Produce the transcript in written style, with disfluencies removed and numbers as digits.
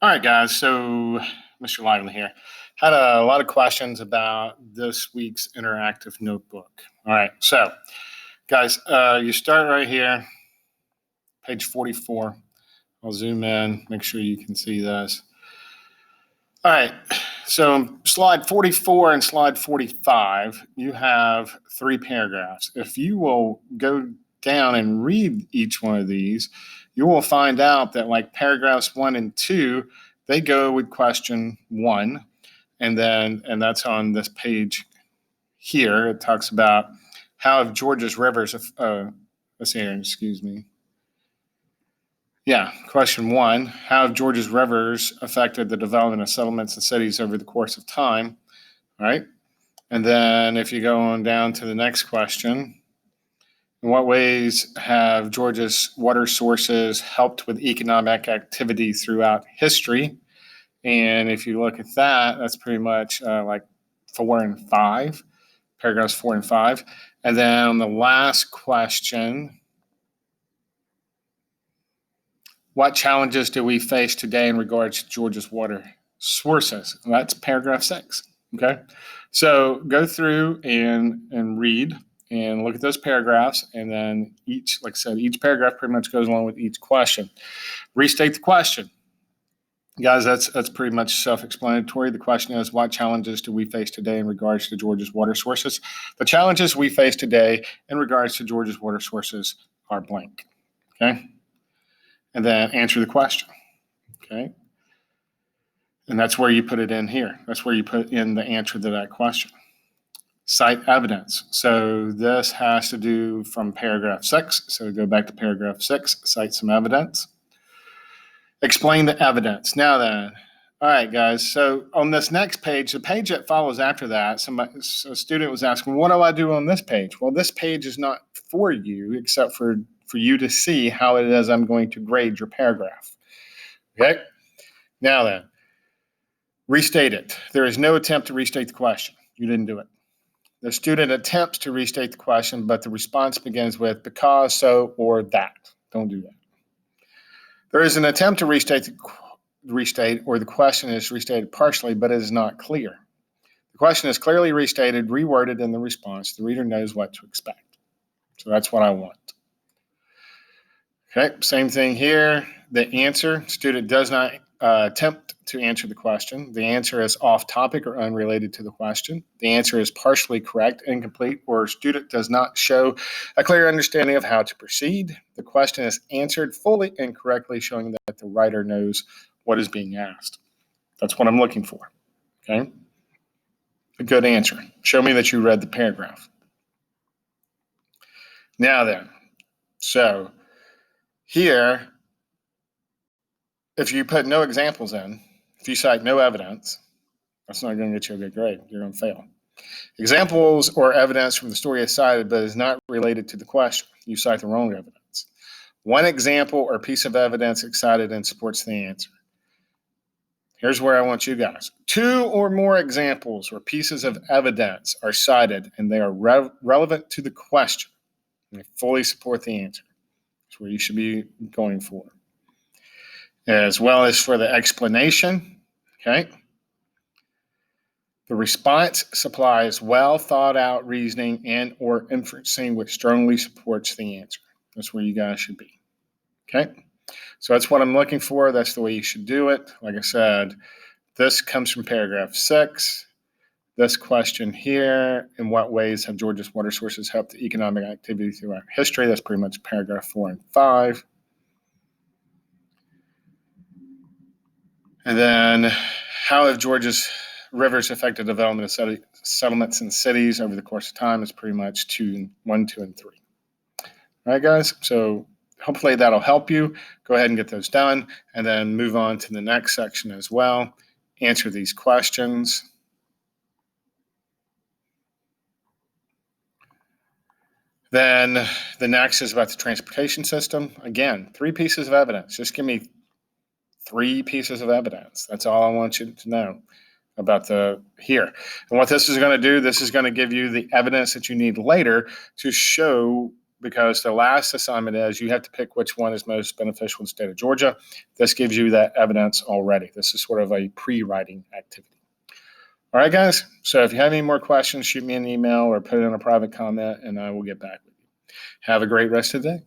All right, guys. So, Mr. Lively here. Had a lot of questions about this week's interactive notebook. All right. So, guys, you start right here, page 44. I'll zoom in, make sure you can see this. All right. So, slide 44 and slide 45, you have three paragraphs. If you will go down and read each one of these, you will find out that, like paragraphs 1 and 2, they go with question 1. And that's on this page here. It talks about how have Georgia's rivers, let's see here, excuse me. Yeah, question 1, how have Georgia's rivers affected the development of settlements and cities over the course of time? All right. And then if you go on down to the next question, in what ways have Georgia's water sources helped with economic activity throughout history? And if you look at that, that's pretty much like 4 and 5, paragraphs 4 and 5. And then on the last question, what challenges do we face today in regards to Georgia's water sources? And that's paragraph 6. Okay. So go through and read and look at those paragraphs. And then like I said, each paragraph pretty much goes along with each question. Restate the question. Guys, that's pretty much self-explanatory. The question is, what challenges do we face today in regards to Georgia's water sources? The challenges we face today in regards to Georgia's water sources are blank. Okay. And then answer the question. Okay. And that's where you put it in here. That's where you put in the answer to that question. Cite evidence. So this has to do from paragraph 6. So go back to paragraph 6, cite some evidence. Explain the evidence. Now then, all right, guys. So on this next page, the page that follows after that, a student was asking, what do I do on this page? Well, this page is not for you except for you to see how it is I'm going to grade your paragraph. Okay? Now then, restate it. There is no attempt to restate the question. You didn't do it. The student attempts to restate the question, but the response begins with because, so, or that. Don't do that. There is an attempt to restate, or the question is restated partially, but it is not clear. The question is clearly restated, reworded in the response. The reader knows what to expect. So that's what I want. Okay, same thing here. The answer, student does not attempt to answer the question. The answer is off topic or unrelated to the question. The answer is partially correct, incomplete, or student does not show a clear understanding of how to proceed. The question is answered fully and correctly, showing that the writer knows what is being asked. That's what I'm looking for. Okay? A good answer. Show me that you read the paragraph. Now then, so here, if you put no examples in, if you cite no evidence, that's not going to get you a good grade. You're going to fail. Examples or evidence from the story is cited, but is not related to the question. You cite the wrong evidence. One example or piece of evidence cited and supports the answer. Here's where I want you guys. 2 or more examples or pieces of evidence are cited, and they are relevant to the question. And they fully support the answer. That's where you should be going for. As well as for the explanation, okay? The response supplies well thought out reasoning and or inferencing which strongly supports the answer. That's where you guys should be, okay? So that's what I'm looking for. That's the way you should do it. Like I said, this comes from paragraph 6. This question here, in what ways have Georgia's water sources helped the economic activity throughout history? That's pretty much paragraph 4 and 5. And then, how have Georgia's rivers affected the development of settlements and cities over the course of time? Is pretty much 1, 2, and 3. All right, guys. So hopefully that'll help you. Go ahead and get those done, and then move on to the next section as well. Answer these questions. Then the next is about the transportation system. Again, 3 pieces of evidence. Just give me 3 pieces of evidence. That's all I want you to know about here. And what this is going to do, this is going to give you the evidence that you need later to show because the last assignment is you have to pick which one is most beneficial in the state of Georgia. This gives you that evidence already. This is sort of a pre-writing activity. All right, guys. So if you have any more questions, shoot me an email or put it in a private comment, and I will get back with you. Have a great rest of the day.